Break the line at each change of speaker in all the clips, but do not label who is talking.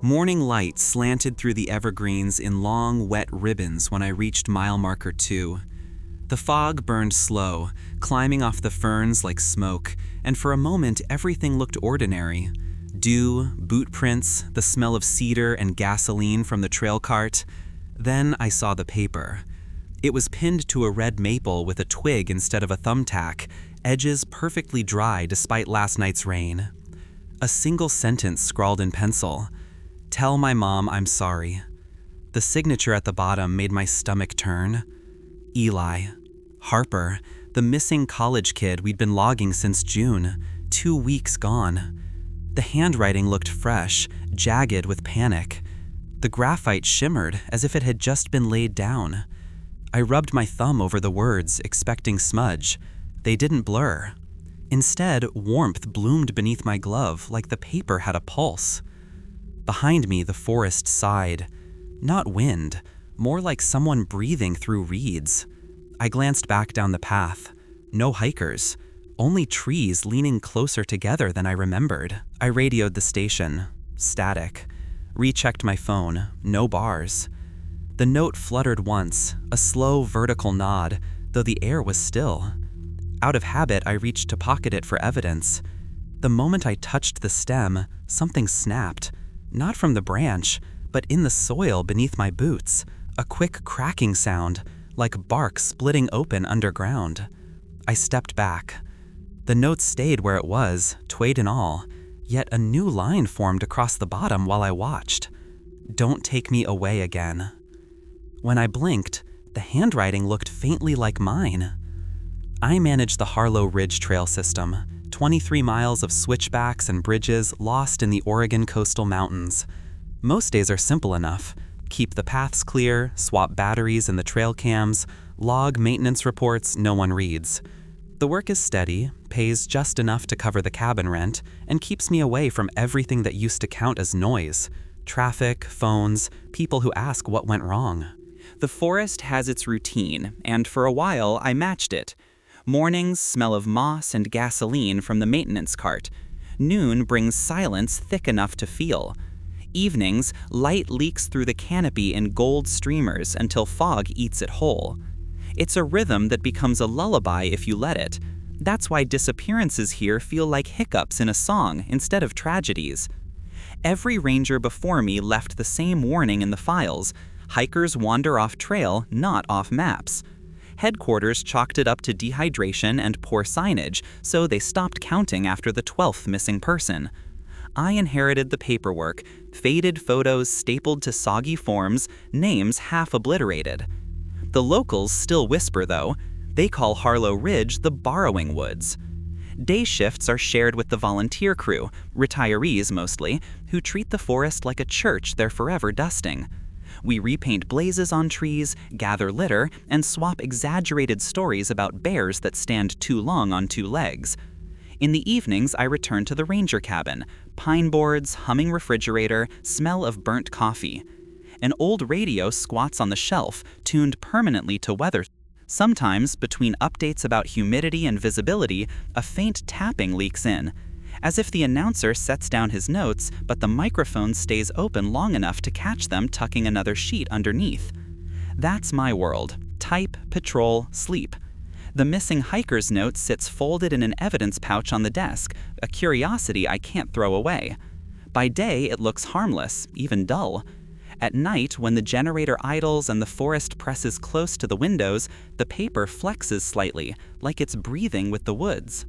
Morning light slanted through the evergreens in long, wet ribbons when I reached mile marker 2. The fog burned slow, climbing off the ferns like smoke, and for a moment everything looked ordinary. Dew, boot prints, the smell of cedar and gasoline from the trail cart. Then I saw the paper. It was pinned to a red maple with a twig instead of a thumbtack, edges perfectly dry despite last night's rain. A single sentence scrawled in pencil. "Tell my mom I'm sorry." The signature at the bottom made my stomach turn. Eli. Harper, the missing college kid we'd been logging since June. 2 weeks gone. The handwriting looked fresh, jagged with panic. The graphite shimmered as if it had just been laid down. I rubbed my thumb over the words, expecting smudge. They didn't blur. Instead, warmth bloomed beneath my glove like the paper had a pulse. Behind me, the forest sighed. Not wind, more like someone breathing through reeds. I glanced back down the path. No hikers. Only trees leaning closer together than I remembered. I radioed the station. Static. Rechecked my phone. No bars. The note fluttered once, a slow vertical nod, though the air was still. Out of habit, I reached to pocket it for evidence. The moment I touched the stem, something snapped. Not from the branch, but in the soil beneath my boots. A quick cracking sound, like bark splitting open underground. I stepped back. The note stayed where it was, twade and all, yet a new line formed across the bottom while I watched. "Don't take me away again." When I blinked, the handwriting looked faintly like mine. I managed the Harlow Ridge Trail system, 23 miles of switchbacks and bridges lost in the Oregon coastal mountains. Most days are simple enough. Keep the paths clear, swap batteries in the trail cams, log maintenance reports no one reads. The work is steady, pays just enough to cover the cabin rent, and keeps me away from everything that used to count as noise. Traffic, phones, people who ask what went wrong.
The forest has its routine, and for a while I matched it. Mornings smell of moss and gasoline from the maintenance cart. Noon brings silence thick enough to feel. Evenings, light leaks through the canopy in gold streamers until fog eats it whole. It's a rhythm that becomes a lullaby if you let it. That's why disappearances here feel like hiccups in a song instead of tragedies. Every ranger before me left the same warning in the files. Hikers wander off trail, not off maps. Headquarters chalked it up to dehydration and poor signage, so they stopped counting after the 12th missing person. I inherited the paperwork, faded photos stapled to soggy forms, names half obliterated. The locals still whisper, though. They call Harlow Ridge the Borrowing Woods. Day shifts are shared with the volunteer crew, retirees mostly, who treat the forest like a church they're forever dusting. We repaint blazes on trees, gather litter, and swap exaggerated stories about bears that stand too long on 2 legs. In the evenings, I return to the ranger cabin. Pine boards, humming refrigerator, smell of burnt coffee. An old radio squats on the shelf, tuned permanently to weather. Sometimes, between updates about humidity and visibility, a faint tapping leaks in. As if the announcer sets down his notes, but the microphone stays open long enough to catch them tucking another sheet underneath. That's my world. Type, patrol, sleep. The missing hiker's note sits folded in an evidence pouch on the desk, a curiosity I can't throw away. By day, it looks harmless, even dull. At night, when the generator idles and the forest presses close to the windows, the paper flexes slightly, like it's breathing with the woods.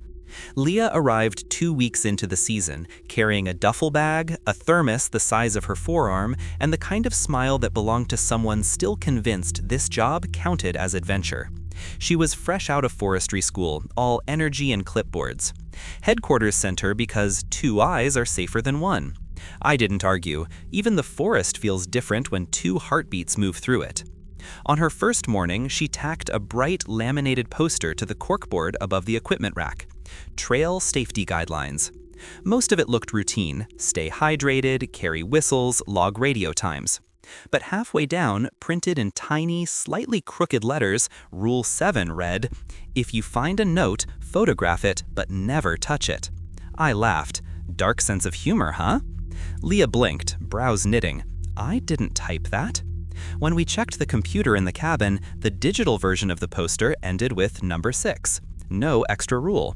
Leah arrived 2 weeks into the season, carrying a duffel bag, a thermos the size of her forearm, and the kind of smile that belonged to someone still convinced this job counted as adventure. She was fresh out of forestry school, all energy and clipboards. Headquarters sent her because 2 eyes are safer than 1. I didn't argue. Even the forest feels different when 2 heartbeats move through it. On her first morning, she tacked a bright laminated poster to the corkboard above the equipment rack. Trail safety guidelines. Most of it looked routine: stay hydrated, carry whistles, log radio times. But halfway down, printed in tiny, slightly crooked letters, Rule 7 read, "If you find a note, photograph it, but never touch it." I laughed. Dark sense of humor, huh? Leah blinked, brows knitting. I didn't type that. When we checked the computer in the cabin, the digital version of the poster ended with number 6. No extra rule.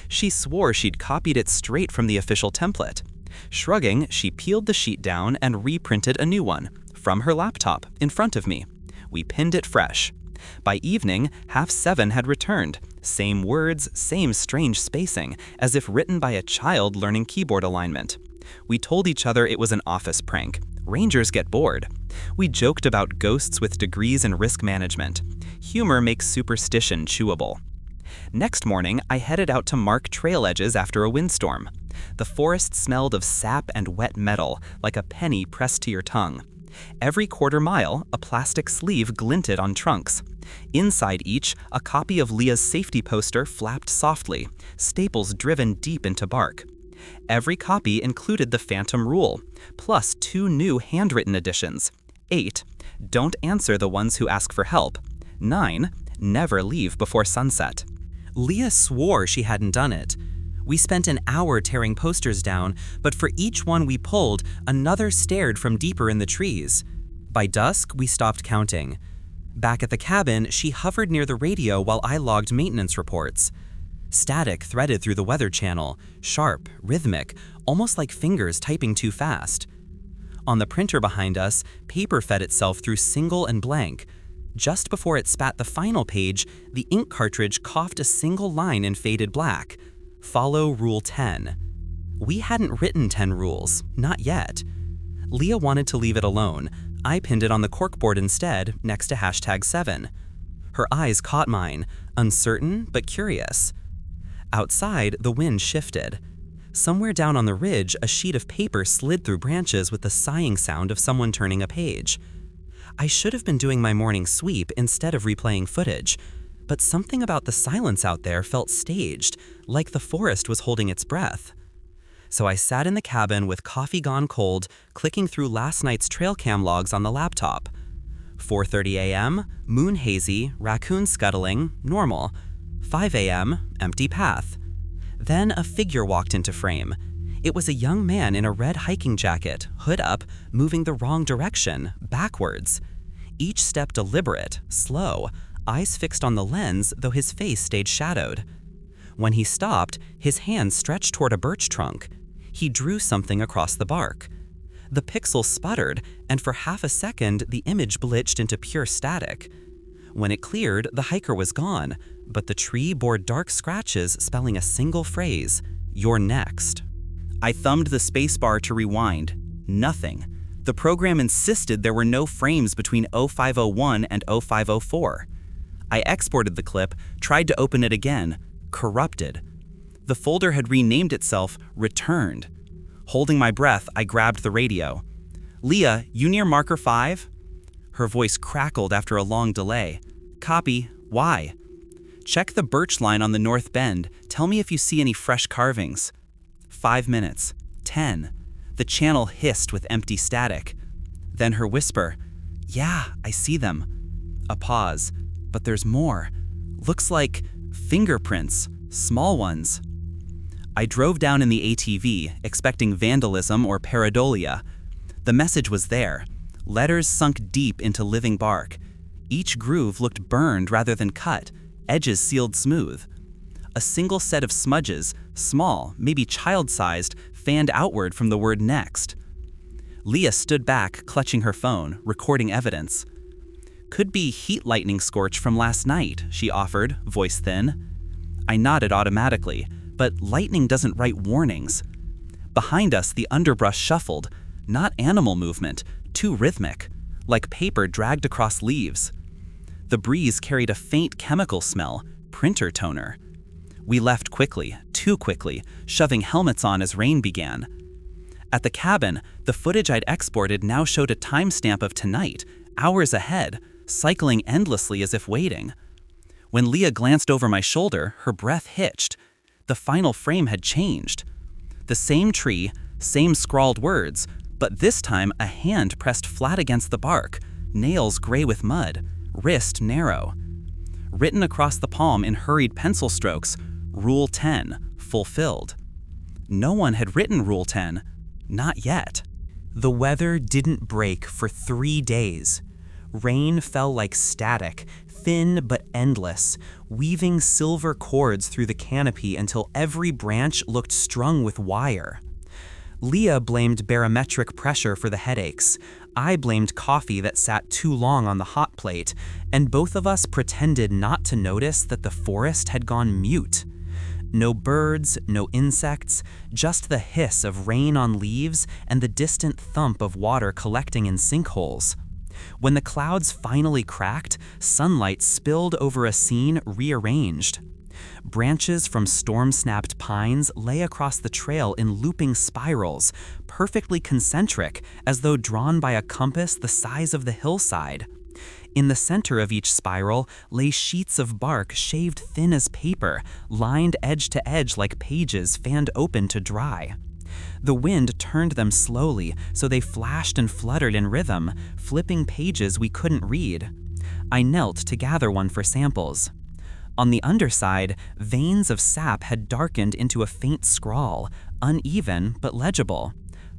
She swore she'd copied it straight from the official template. Shrugging, she peeled the sheet down and reprinted a new one, from her laptop, in front of me. We pinned it fresh. By evening, 7:30 had returned. Same words, same strange spacing, as if written by a child learning keyboard alignment. We told each other it was an office prank. Rangers get bored. We joked about ghosts with degrees in risk management. Humor makes superstition chewable. Next morning, I headed out to mark trail edges after a windstorm. The forest smelled of sap and wet metal, like a penny pressed to your tongue. Every quarter mile, a plastic sleeve glinted on trunks. Inside each, a copy of Leah's safety poster flapped softly, staples driven deep into bark. Every copy included the Phantom Rule, plus 2 new handwritten editions. 8, don't answer the ones who ask for help. 9, never leave before sunset.
Leah swore she hadn't done it. We spent an hour tearing posters down, but for each one we pulled, another stared from deeper in the trees. By dusk, we stopped counting. Back at the cabin, she hovered near the radio while I logged maintenance reports. Static threaded through the weather channel, sharp, rhythmic, almost like fingers typing too fast. On the printer behind us, paper fed itself through single and blank. Just before it spat the final page, the ink cartridge coughed a single line in faded black. Follow Rule 10. We hadn't written 10 rules, not yet. Leah wanted to leave it alone. I pinned it on the corkboard instead, next to #7. Her eyes caught mine, uncertain but curious. Outside, the wind shifted. Somewhere down on the ridge, a sheet of paper slid through branches with the sighing sound of someone turning a page. I should have been doing my morning sweep instead of replaying footage, but something about the silence out there felt staged, like the forest was holding its breath. So I sat in the cabin with coffee gone cold, clicking through last night's trail cam logs on the laptop. 4:30 a.m., moon hazy, raccoon scuttling, normal. 5 a.m., empty path. Then a figure walked into frame. It was a young man in a red hiking jacket, hood up, moving the wrong direction, backwards. Each step deliberate, slow, eyes fixed on the lens, though his face stayed shadowed. When he stopped, his hand stretched toward a birch trunk. He drew something across the bark. The pixel sputtered, and for half a second, the image glitched into pure static. When it cleared, the hiker was gone, but the tree bore dark scratches spelling a single phrase, "You're next."
I thumbed the spacebar to rewind. Nothing. The program insisted there were no frames between 0501 and 0504. I exported the clip, tried to open it again. Corrupted. The folder had renamed itself Returned. Holding my breath, I grabbed the radio. "Leah, you near marker 5? Her voice crackled after a long delay. "Copy. Why?" "Check the birch line on the north bend. Tell me if you see any fresh carvings." 5 minutes. 10. The channel hissed with empty static. Then her whisper, "Yeah, I see them." A pause. "But there's more. Looks like fingerprints, small ones." I drove down in the ATV, expecting vandalism or pareidolia. The message was there. Letters sunk deep into living bark. Each groove looked burned rather than cut, edges sealed smooth. A single set of smudges, small, maybe child-sized, fanned outward from the word next. Leah stood back, clutching her phone, recording evidence. "Could be heat lightning scorch from last night," she offered, voice thin. I nodded automatically, but lightning doesn't write warnings. Behind us, the underbrush shuffled, not animal movement, too rhythmic, like paper dragged across leaves. The breeze carried a faint chemical smell, printer toner. We left quickly, too quickly, shoving helmets on as rain began. At the cabin, the footage I'd exported now showed a timestamp of tonight, hours ahead, cycling endlessly as if waiting. When Leah glanced over my shoulder, her breath hitched. The final frame had changed. The same tree, same scrawled words, but this time a hand pressed flat against the bark, nails gray with mud, wrist narrow. Written across the palm in hurried pencil strokes, Rule 10, fulfilled. No one had written Rule 10.
Not yet. The weather didn't break for 3 days. Rain fell like static, thin but endless, weaving silver cords through the canopy until every branch looked strung with wire. Leah blamed barometric pressure for the headaches. I blamed coffee that sat too long on the hot plate, and both of us pretended not to notice that the forest had gone mute. No birds, no insects, just the hiss of rain on leaves and the distant thump of water collecting in sinkholes. When the clouds finally cracked, sunlight spilled over a scene rearranged. Branches from storm-snapped pines lay across the trail in looping spirals, perfectly concentric, as though drawn by a compass the size of the hillside. In the center of each spiral lay sheets of bark shaved thin as paper, lined edge to edge like pages fanned open to dry. The wind turned them slowly, so they flashed and fluttered in rhythm, flipping pages we couldn't read. I knelt to gather one for samples. On the underside, veins of sap had darkened into a faint scrawl, uneven but legible.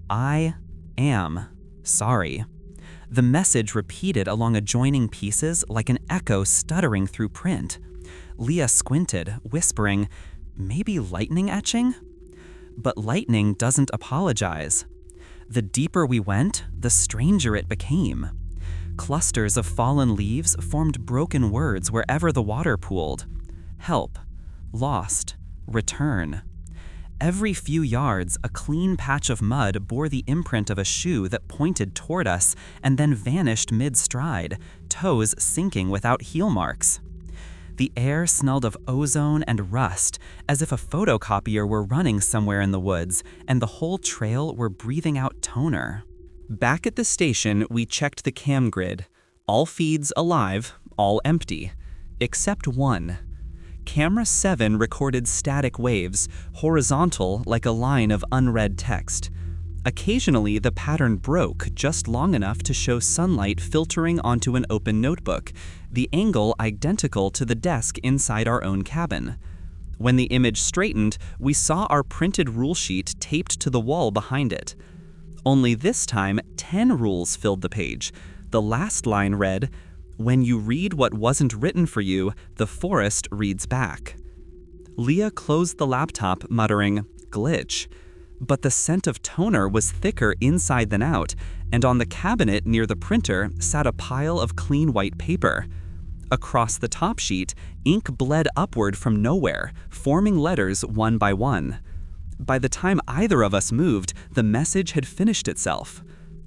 I am sorry. The message repeated along adjoining pieces like an echo stuttering through print. Leah squinted, whispering, "Maybe lightning etching?" But lightning doesn't apologize. The deeper we went, the stranger it became. Clusters of fallen leaves formed broken words wherever the water pooled. Help, lost, return. Every few yards, a clean patch of mud bore the imprint of a shoe that pointed toward us and then vanished mid-stride, toes sinking without heel marks. The air smelled of ozone and rust, as if a photocopier were running somewhere in the woods, and the whole trail were breathing out toner. Back at the station, we checked the cam grid. All feeds alive, all empty. Except one. Camera 7 recorded static waves, horizontal like a line of unread text. Occasionally, the pattern broke just long enough to show sunlight filtering onto an open notebook, the angle identical to the desk inside our own cabin. When the image straightened, we saw our printed rule sheet taped to the wall behind it. Only this time, 10 rules filled the page. The last line read, "When you read what wasn't written for you, the forest reads back." Leah closed the laptop, muttering, "Glitch." But the scent of toner was thicker inside than out, and on the cabinet near the printer sat a pile of clean white paper. Across the top sheet, ink bled upward from nowhere, forming letters one by one. By the time either of us moved, the message had finished itself.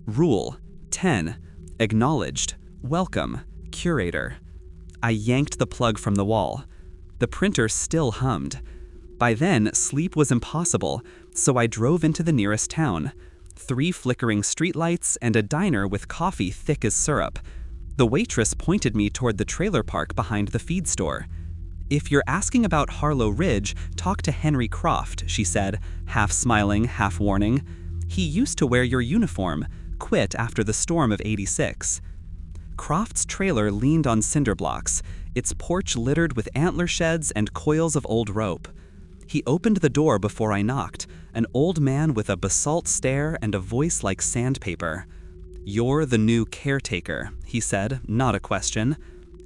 Rule 10. Acknowledged. Welcome. Curator. I yanked the plug from the wall. The printer still hummed. By then, sleep was impossible, so I drove into the nearest town. 3 flickering streetlights and a diner with coffee thick as syrup. The waitress pointed me toward the trailer park behind the feed store. "If you're asking about Harlow Ridge, talk to Henry Croft," she said, half smiling, half warning. "He used to wear your uniform, quit after the storm of '86. Croft's trailer leaned on cinder blocks, its porch littered with antler sheds and coils of old rope. He opened the door before I knocked, an old man with a basalt stare and a voice like sandpaper. "You're the new caretaker," he said, not a question.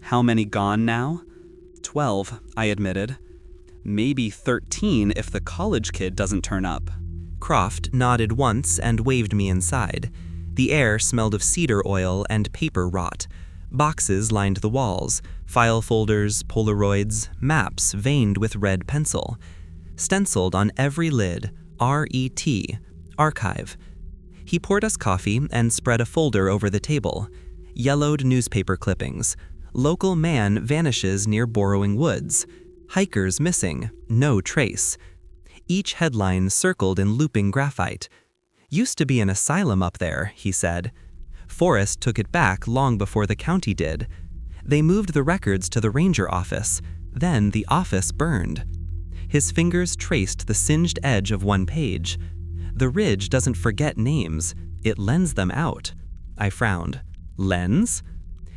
"How many gone now?" 12, I admitted. "Maybe 13 if the college kid doesn't turn up." Croft nodded once and waved me inside. The air smelled of cedar oil and paper rot. Boxes lined the walls, file folders, Polaroids, maps veined with red pencil. Stenciled on every lid, RET, Archive. He poured us coffee and spread a folder over the table. Yellowed newspaper clippings. Local man vanishes near Borrowing Woods. Hikers missing, no trace. Each headline circled in looping graphite. "Used to be an asylum up there," he said. "Forest took it back long before the county did. They moved the records to the ranger office. Then the office burned." His fingers traced the singed edge of one page. "The ridge doesn't forget names, it lends them out." I frowned. "Lens?"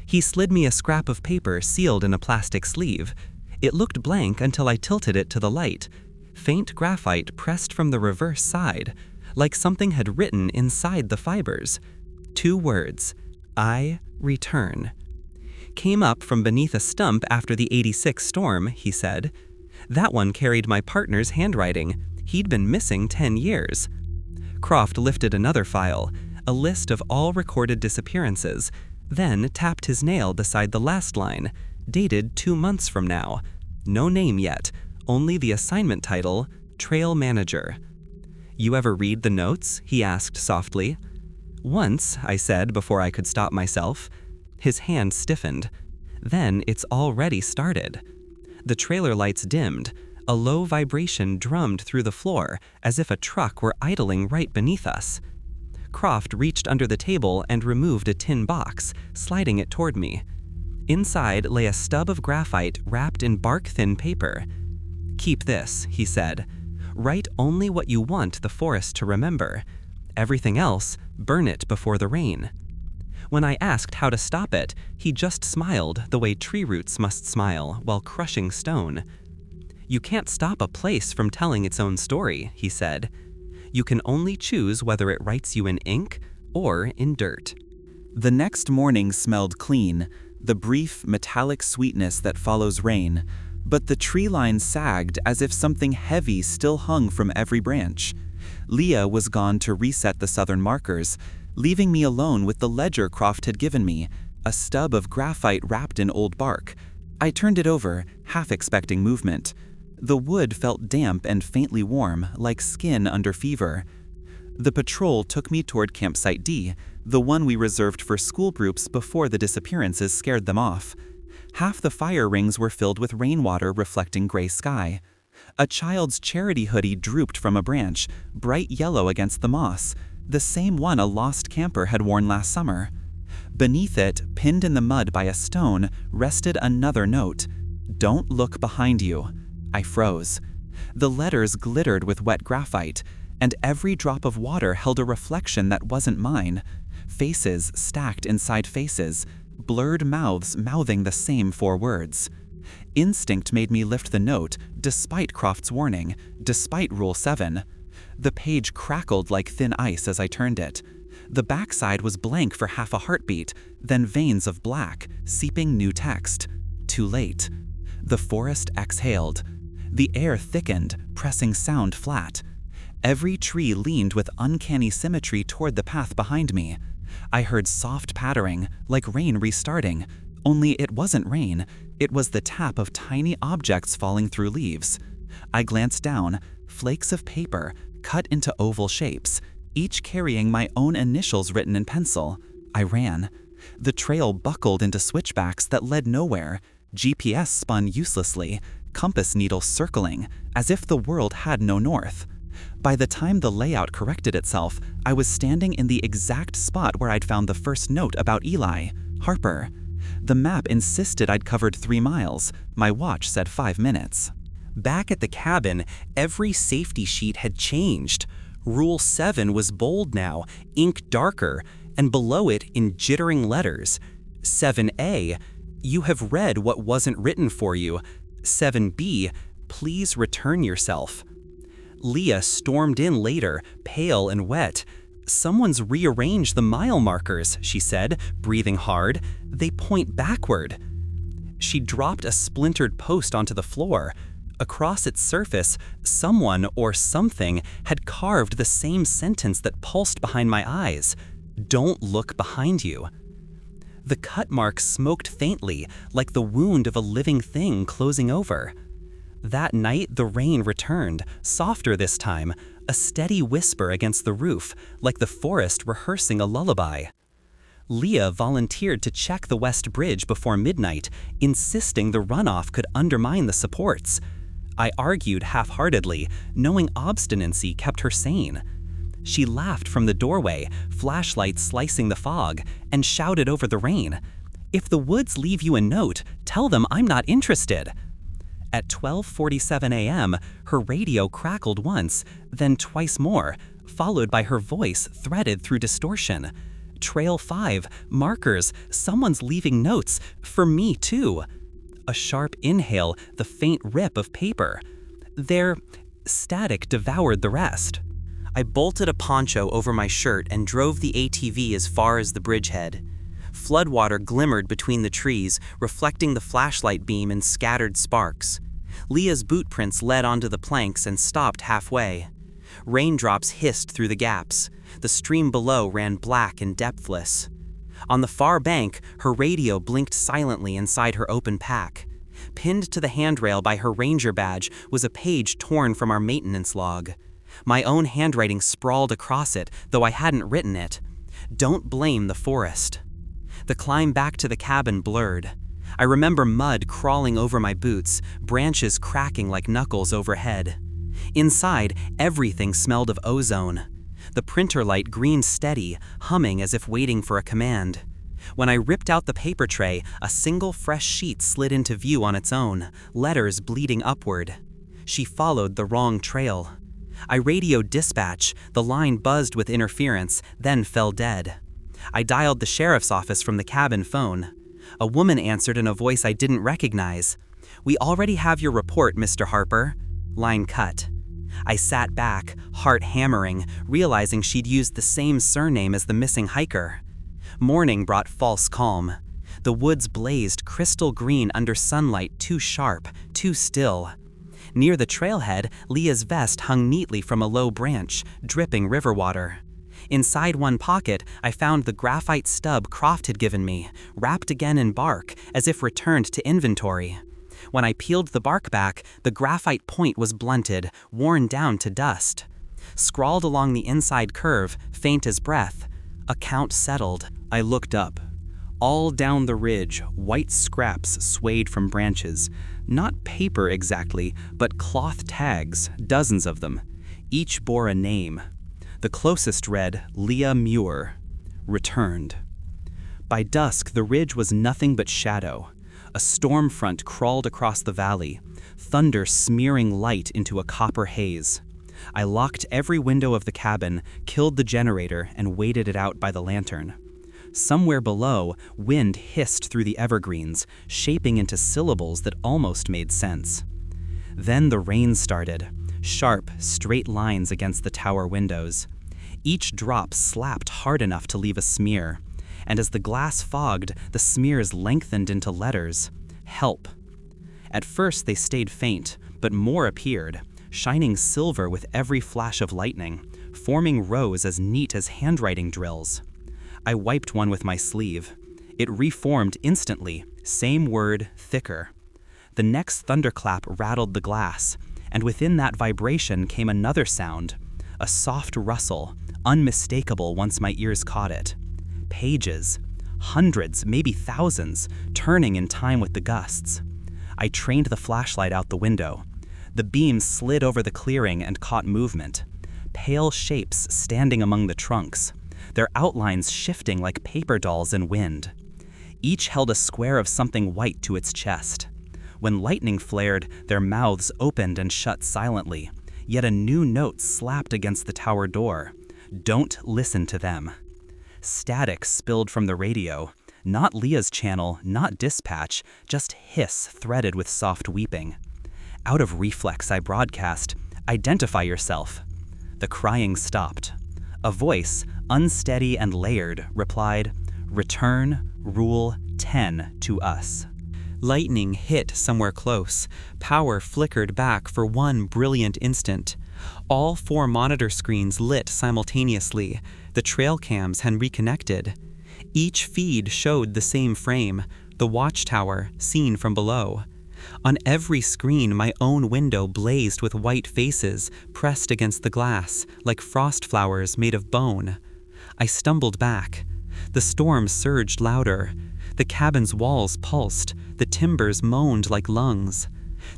He slid me a scrap of paper sealed in a plastic sleeve. It looked blank until I tilted it to the light. Faint graphite pressed from the reverse side. like something had written inside the fibers. 2 words, "I return." "Came up from beneath a stump after the '86 storm," he said. "That one carried my partner's handwriting. He'd been missing 10 years. Croft lifted another file, a list of all recorded disappearances, then tapped his nail beside the last line, dated 2 months from now. No name yet, only the assignment title, Trail Manager. "You ever read the notes?" he asked softly. "Once," I said before I could stop myself. His hand stiffened. "Then it's already started." The trailer lights dimmed. A low vibration drummed through the floor, as if a truck were idling right beneath us. Croft reached under the table and removed a tin box, sliding it toward me. Inside lay a stub of graphite wrapped in bark-thin paper. "Keep this," he said. "Write only what you want the forest to remember. Everything else, burn it before the rain." When I asked how to stop it, he just smiled the way tree roots must smile while crushing stone. "You can't stop a place from telling its own story," he said. "You can only choose whether it writes you in ink or in dirt."
The next morning smelled clean, the brief, metallic sweetness that follows rain, but the tree line sagged as if something heavy still hung from every branch. Leah was gone to reset the southern markers, leaving me alone with the ledger Croft had given me, a stub of graphite wrapped in old bark. I turned it over, half expecting movement. The wood felt damp and faintly warm, like skin under fever. The patrol took me toward Campsite D, the one we reserved for school groups before the disappearances scared them off. Half the fire rings were filled with rainwater reflecting gray sky. A child's charity hoodie drooped from a branch, bright yellow against the moss, the same one a lost camper had worn last summer. Beneath it, pinned in the mud by a stone, rested another note. "Don't look behind you." I froze. The letters glittered with wet graphite, and every drop of water held a reflection that wasn't mine. Faces stacked inside faces, blurred mouths mouthing the same 4 words. Instinct made me lift the note, despite Croft's warning, despite Rule 7. The page crackled like thin ice as I turned it. The backside was blank for half a heartbeat, then veins of black, seeping new text. Too late. The forest exhaled. The air thickened, pressing sound flat. Every tree leaned with uncanny symmetry toward the path behind me. I heard soft pattering, like rain restarting. Only it wasn't rain, it was the tap of tiny objects falling through leaves. I glanced down, flakes of paper, cut into oval shapes, each carrying my own initials written in pencil. I ran. The trail buckled into switchbacks that led nowhere. GPS spun uselessly, compass needles circling, as if the world had no north. By the time the layout corrected itself, I was standing in the exact spot where I'd found the first note about Eli, Harper. The map insisted I'd covered 3 miles. My watch said 5 minutes.
Back at the cabin, every safety sheet had changed. Rule 7 was bold now, ink darker, and below it in jittering letters. 7A, you have read what wasn't written for you. 7B, please return yourself. Leah stormed in later, pale and wet. Someone's rearranged the mile markers, she said, breathing hard. They point backward. She dropped a splintered post onto the floor. Across its surface, someone or something had carved the same sentence that pulsed behind my eyes. Don't look behind you. The cut mark smoked faintly, like the wound of a living thing closing over. That night, the rain returned, softer this time, a steady whisper against the roof, like the forest rehearsing a lullaby. Leah volunteered to check the west bridge before midnight, insisting the runoff could undermine the supports. I argued half-heartedly, knowing obstinacy kept her sane. She laughed from the doorway, flashlight slicing the fog, and shouted over the rain, "If the woods leave you a note, tell them I'm not interested." At 12:47 a.m., her radio crackled once, then twice more, followed by her voice threaded through distortion. Trail 5, markers, someone's leaving notes, for me too. A sharp inhale, the faint rip of paper. Their static devoured the rest.
I bolted a poncho over my shirt and drove the ATV as far as the bridgehead. Floodwater glimmered between the trees, reflecting the flashlight beam in scattered sparks. Leah's boot prints led onto the planks and stopped halfway. Raindrops hissed through the gaps. The stream below ran black and depthless. On the far bank, her radio blinked silently inside her open pack. Pinned to the handrail by her ranger badge was a page torn from our maintenance log. My own handwriting sprawled across it, though I hadn't written it. Don't blame the forest. The climb back to the cabin blurred. I remember mud crawling over my boots, branches cracking like knuckles overhead. Inside, everything smelled of ozone. The printer light greened steady, humming as if waiting for a command. When I ripped out the paper tray, a single fresh sheet slid into view on its own, letters bleeding upward. She followed the wrong trail. I radioed dispatch, the line buzzed with interference, then fell dead. I dialed the sheriff's office from the cabin phone. A woman answered in a voice I didn't recognize. "We already have your report, Mr. Harper." Line cut. I sat back, heart hammering, realizing she'd used the same surname as the missing hiker. Morning brought false calm. The woods blazed crystal green under sunlight too sharp, too still. Near the trailhead, Leah's vest hung neatly from a low branch, dripping river water. Inside one pocket, I found the graphite stub Croft had given me, wrapped again in bark, as if returned to inventory. When I peeled the bark back, the graphite point was blunted, worn down to dust. Scrawled along the inside curve, faint as breath, account settled. I looked up. All down the ridge, white scraps swayed from branches. Not paper exactly, but cloth tags, dozens of them. Each bore a name. The closest read, Leah Muir. Returned. By dusk, the ridge was nothing but shadow. A storm front crawled across the valley, thunder smearing light into a copper haze. I locked every window of the cabin, killed the generator, and waited it out by the lantern. Somewhere below, wind hissed through the evergreens, shaping into syllables that almost made sense. Then the rain started, sharp, straight lines against the tower windows. Each drop slapped hard enough to leave a smear, and as the glass fogged, the smears lengthened into letters. Help. At first they stayed faint, but more appeared, shining silver with every flash of lightning, forming rows as neat as handwriting drills. I wiped one with my sleeve. It reformed instantly, same word, thicker. The next thunderclap rattled the glass, and within that vibration came another sound, a soft rustle, unmistakable once my ears caught it. Pages, hundreds, maybe thousands, turning in time with the gusts. I trained the flashlight out the window. The beam slid over the clearing and caught movement. Pale shapes standing among the trunks, their outlines shifting like paper dolls in wind. Each held a square of something white to its chest. When lightning flared, their mouths opened and shut silently, yet a new note slapped against the tower door. Don't listen to them. Static spilled from the radio. Not Leah's channel, not dispatch, just hiss threaded with soft weeping. Out of reflex, I broadcast, "Identify yourself." The crying stopped. A voice, unsteady and layered, replied, "Return Rule 10 to us."
Lightning hit somewhere close. Power flickered back for one brilliant instant. All 4 monitor screens lit simultaneously. The trail cams had reconnected. Each feed showed the same frame, the watchtower seen from below. On every screen, my own window blazed with white faces pressed against the glass, like frost flowers made of bone. I stumbled back. The storm surged louder. The cabin's walls pulsed. The timbers moaned like lungs.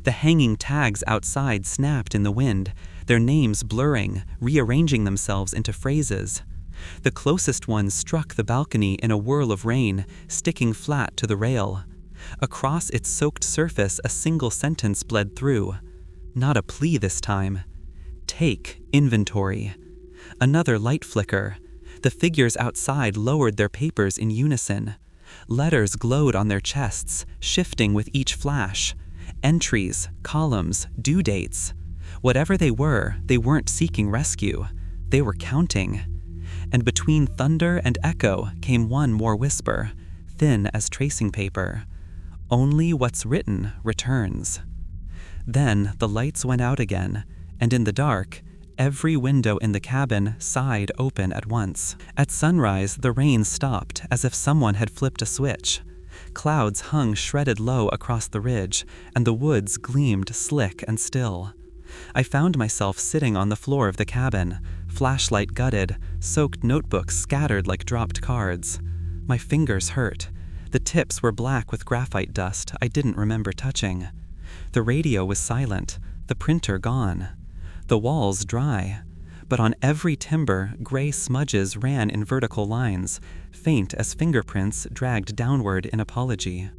The hanging tags outside snapped in the wind, their names blurring, rearranging themselves into phrases. The closest one struck the balcony in a whirl of rain, sticking flat to the rail. Across its soaked surface, a single sentence bled through. Not a plea this time. Take inventory. Another light flicker. The figures outside lowered their papers in unison. Letters glowed on their chests, shifting with each flash. Entries, columns, due dates. Whatever they weren't seeking rescue. They were counting. And between thunder and echo came one more whisper, thin as tracing paper. Only what's written returns. Then the lights went out again, and in the dark, every window in the cabin sighed open at once. At sunrise, the rain stopped as if someone had flipped a switch. Clouds hung shredded low across the ridge, and the woods gleamed slick and still. I found myself sitting on the floor of the cabin, flashlight gutted, soaked notebooks scattered like dropped cards. My fingers hurt. The tips were black with graphite dust I didn't remember touching. The radio was silent, the printer gone. The walls dry, but on every timber, gray smudges ran in vertical lines, faint as fingerprints dragged downward in apology.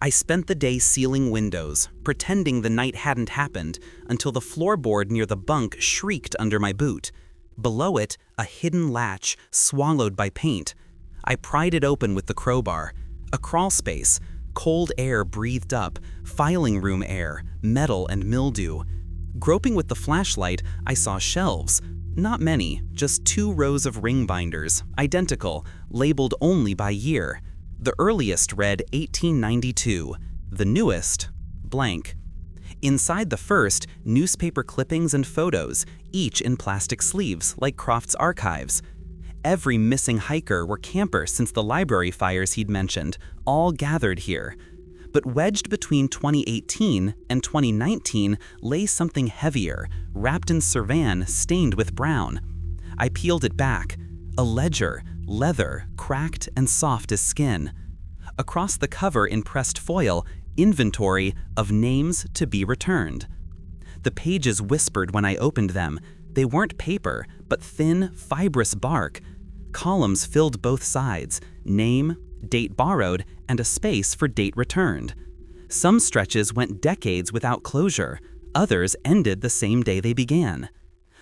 I spent the day sealing windows, pretending the night hadn't happened, until the floorboard near the bunk shrieked under my boot. Below it, a hidden latch, swallowed by paint. I pried it open with the crowbar. A crawl space, cold air breathed up, filing room air, metal and mildew. Groping with the flashlight, I saw shelves. Not many, just 2 rows of ring binders, identical, labeled only by year. The earliest read 1892, the newest, blank. Inside the first, newspaper clippings and photos, each in plastic sleeves, like Croft's archives. Every missing hiker were campers since the library fires he'd mentioned, all gathered here. But wedged between 2018 and 2019 lay something heavier, wrapped in servan stained with brown. I peeled it back. A ledger, leather, cracked and soft as skin. Across the cover in pressed foil, inventory of names to be returned. The pages whispered when I opened them. They weren't paper, but thin, fibrous bark. Columns filled both sides, name, date borrowed, and a space for date returned. Some stretches went decades without closure, others ended the same day they began.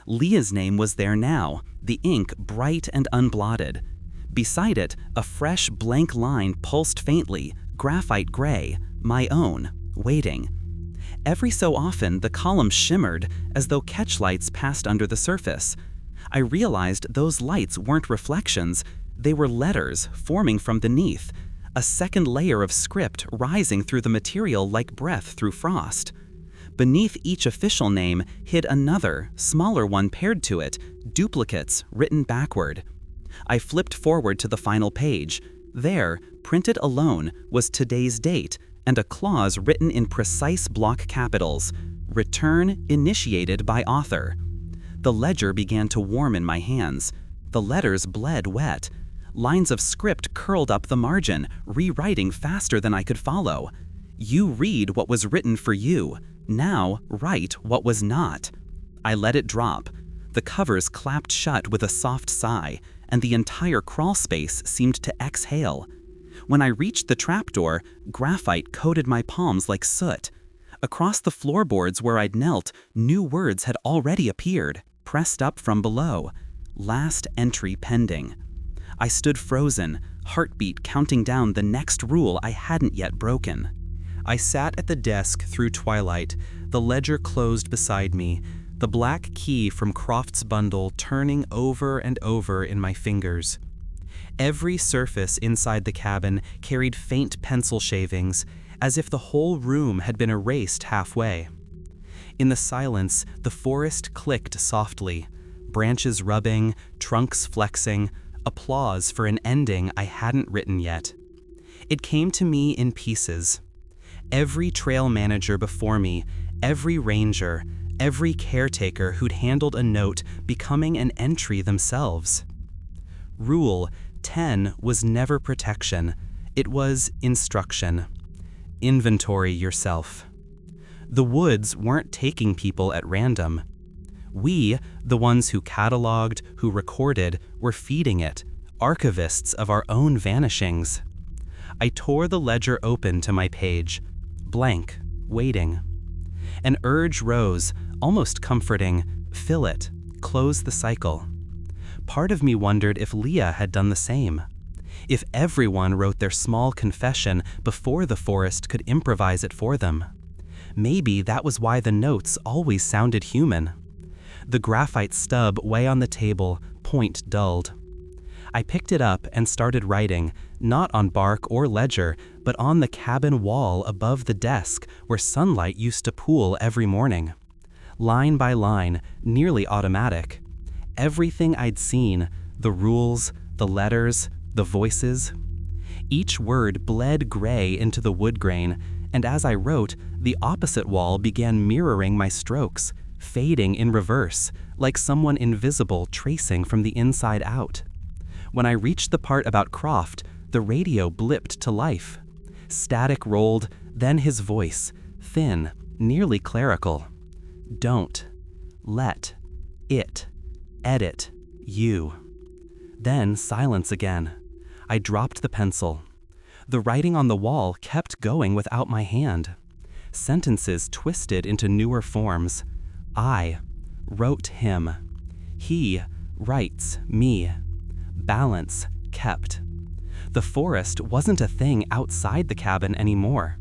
Leah's name was there now, the ink bright and unblotted. Beside it, a fresh blank line pulsed faintly, graphite gray, my own, waiting. Every so often, the columns shimmered as though catchlights passed under the surface. I realized those lights weren't reflections, they were letters forming from beneath, a second layer of script rising through the material like breath through frost. Beneath each official name hid another, smaller one paired to it, duplicates written backward. I flipped forward to the final page. There, printed alone, was today's date and a clause written in precise block capitals, "Return initiated by author." The ledger began to warm in my hands. The letters bled wet. Lines of script curled up the margin, rewriting faster than I could follow. You read what was written for you. Now write what was not. I let it drop. The covers clapped shut with a soft sigh, and the entire crawl space seemed to exhale. When I reached the trapdoor, graphite coated my palms like soot. Across the floorboards where I'd knelt, new words had already appeared, pressed up from below. Last entry pending. I stood frozen, heartbeat counting down the next rule I hadn't yet broken. I sat at the desk through twilight, the ledger closed beside me, the black key from Croft's bundle turning over and over in my fingers. Every surface inside the cabin carried faint pencil shavings, as if the whole room had been erased halfway. In the silence, the forest clicked softly, branches rubbing, trunks flexing, applause for an ending I hadn't written yet. It came to me in pieces. Every trail manager before me, every ranger, every caretaker who'd handled a note becoming an entry themselves. Rule 10 was never protection, it was instruction. Inventory yourself. The woods weren't taking people at random. We, the ones who cataloged, who recorded, were feeding it, archivists of our own vanishings. I tore the ledger open to my page, blank, waiting. An urge rose, almost comforting, fill it, close the cycle. Part of me wondered if Leah had done the same. If everyone wrote their small confession before the forest could improvise it for them. Maybe that was why the notes always sounded human.
the graphite stub way on the table, point dulled. I picked it up and started writing, not on bark or ledger, but on the cabin wall above the desk where sunlight used to pool every morning. Line by line, nearly automatic. Everything I'd seen, the rules, the letters, the voices. Each word bled gray into the wood grain, and as I wrote, the opposite wall began mirroring my strokes, fading in reverse, like someone invisible tracing from the inside out. When I reached the part about Croft, the radio blipped to life. Static rolled, then his voice, thin, nearly clerical. Don't. Let. It. Edit. You. Then silence again. I dropped the pencil. The writing on the wall kept going without my hand. Sentences twisted into newer forms. I wrote him. He writes me. Balance kept. The forest wasn't a thing outside the cabin anymore.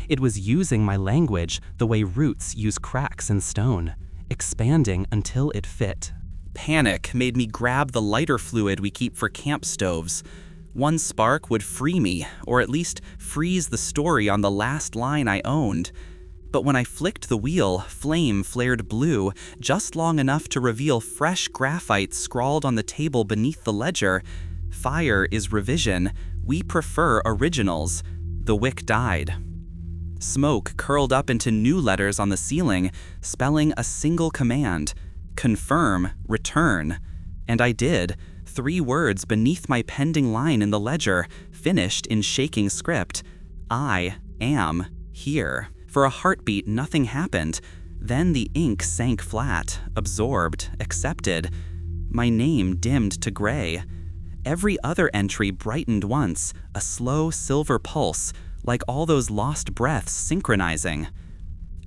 It was using my language the way roots use cracks in stone, expanding until it fit.
Panic made me grab the lighter fluid we keep for camp stoves. One spark would free me, or at least freeze the story on the last line I owned. But when I flicked the wheel, flame flared blue, just long enough to reveal fresh graphite scrawled on the table beneath the ledger. Fire is revision. We prefer originals. The wick died. Smoke curled up into new letters on the ceiling, spelling a single command. Confirm, return. And I did. 3 words beneath my pending line in the ledger, finished in shaking script. I am here. For a heartbeat, nothing happened. Then the ink sank flat, absorbed, accepted. My name dimmed to gray. Every other entry brightened once, a slow silver pulse, like all those lost breaths synchronizing.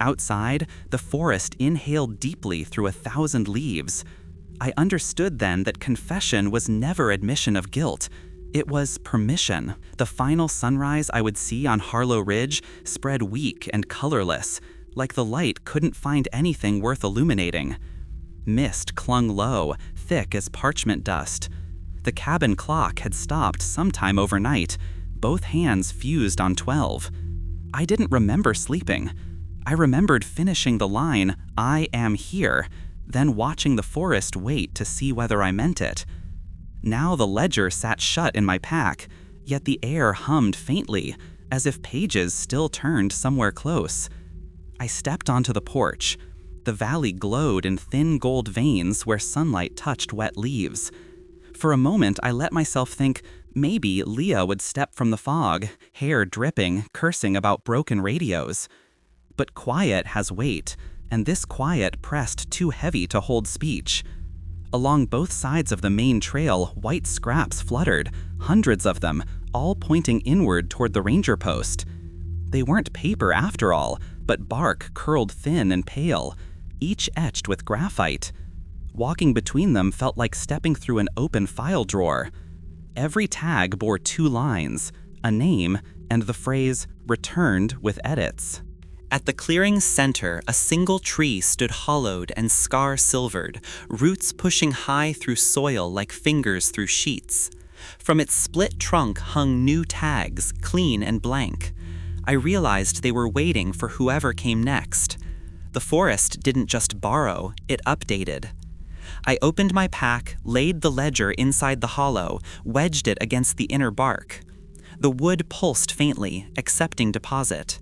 Outside, the forest inhaled deeply through 1,000 leaves. I understood then that confession was never admission of guilt. It was permission. The final sunrise I would see on Harlow Ridge spread weak and colorless, like the light couldn't find anything worth illuminating. Mist clung low, thick as parchment dust. The cabin clock had stopped sometime overnight, both hands fused on 12. I didn't remember sleeping. I remembered finishing the line, I am here, then watching the forest wait to see whether I meant it. Now the ledger sat shut in my pack, yet the air hummed faintly, as if pages still turned somewhere close. I stepped onto the porch. The valley glowed in thin gold veins where sunlight touched wet leaves. For a moment, I let myself think maybe Leah would step from the fog, hair dripping, cursing about broken radios. But quiet has weight, and this quiet pressed too heavy to hold speech. Along both sides of the main trail, white scraps fluttered, hundreds of them, all pointing inward toward the ranger post. They weren't paper after all, but bark curled thin and pale, each etched with graphite. Walking between them felt like stepping through an open file drawer. Every tag bore 2 lines, a name, and the phrase, returned with edits. At the clearing's center, a single tree stood hollowed and scar-silvered, roots pushing high through soil like fingers through sheets. From its split trunk hung new tags, clean and blank. I realized they were waiting for whoever came next. The forest didn't just borrow, it updated. I opened my pack, laid the ledger inside the hollow, wedged it against the inner bark. The wood pulsed faintly, accepting deposit.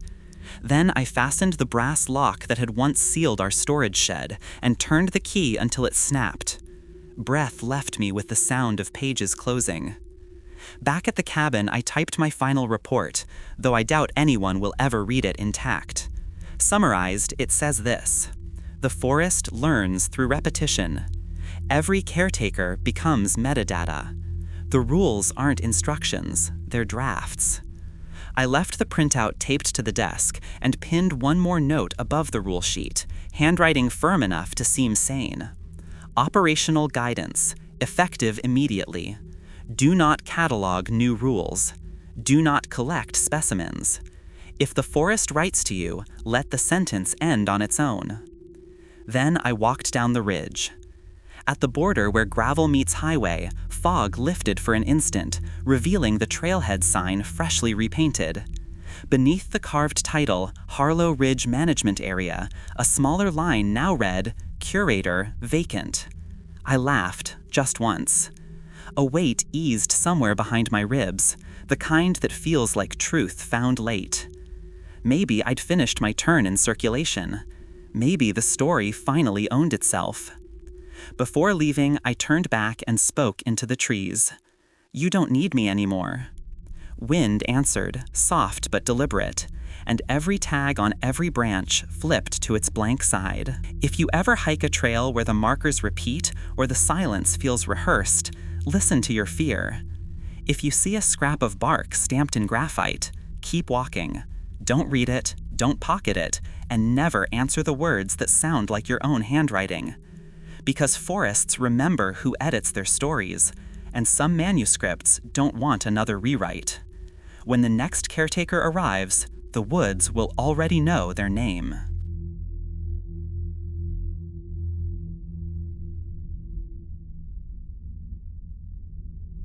Then I fastened the brass lock that had once sealed our storage shed and turned the key until it snapped. Breath left me with the sound of pages closing. Back at the cabin, I typed my final report, though I doubt anyone will ever read it intact. Summarized, it says this: the forest learns through repetition. Every caretaker becomes metadata. The rules aren't instructions, they're drafts. I left the printout taped to the desk and pinned one more note above the rule sheet, handwriting firm enough to seem sane. Operational guidance, effective immediately. Do not catalog new rules. Do not collect specimens. If the forest writes to you, let the sentence end on its own. Then I walked down the ridge. At the border where gravel meets highway, fog lifted for an instant, revealing the trailhead sign freshly repainted. Beneath the carved title, Harlow Ridge Management Area, a smaller line now read, Curator, Vacant. I laughed, just once. A weight eased somewhere behind my ribs, the kind that feels like truth found late. Maybe I'd finished my turn in circulation. Maybe the story finally owned itself. Before leaving, I turned back and spoke into the trees. You don't need me anymore. Wind answered, soft but deliberate, and every tag on every branch flipped to its blank side. If you ever hike a trail where the markers repeat or the silence feels rehearsed, listen to your fear. If you see a scrap of bark stamped in graphite, keep walking. Don't read it, don't pocket it, and never answer the words that sound like your own handwriting. Because forests remember who edits their stories, and some manuscripts don't want another rewrite. When the next caretaker arrives, the woods will already know their name.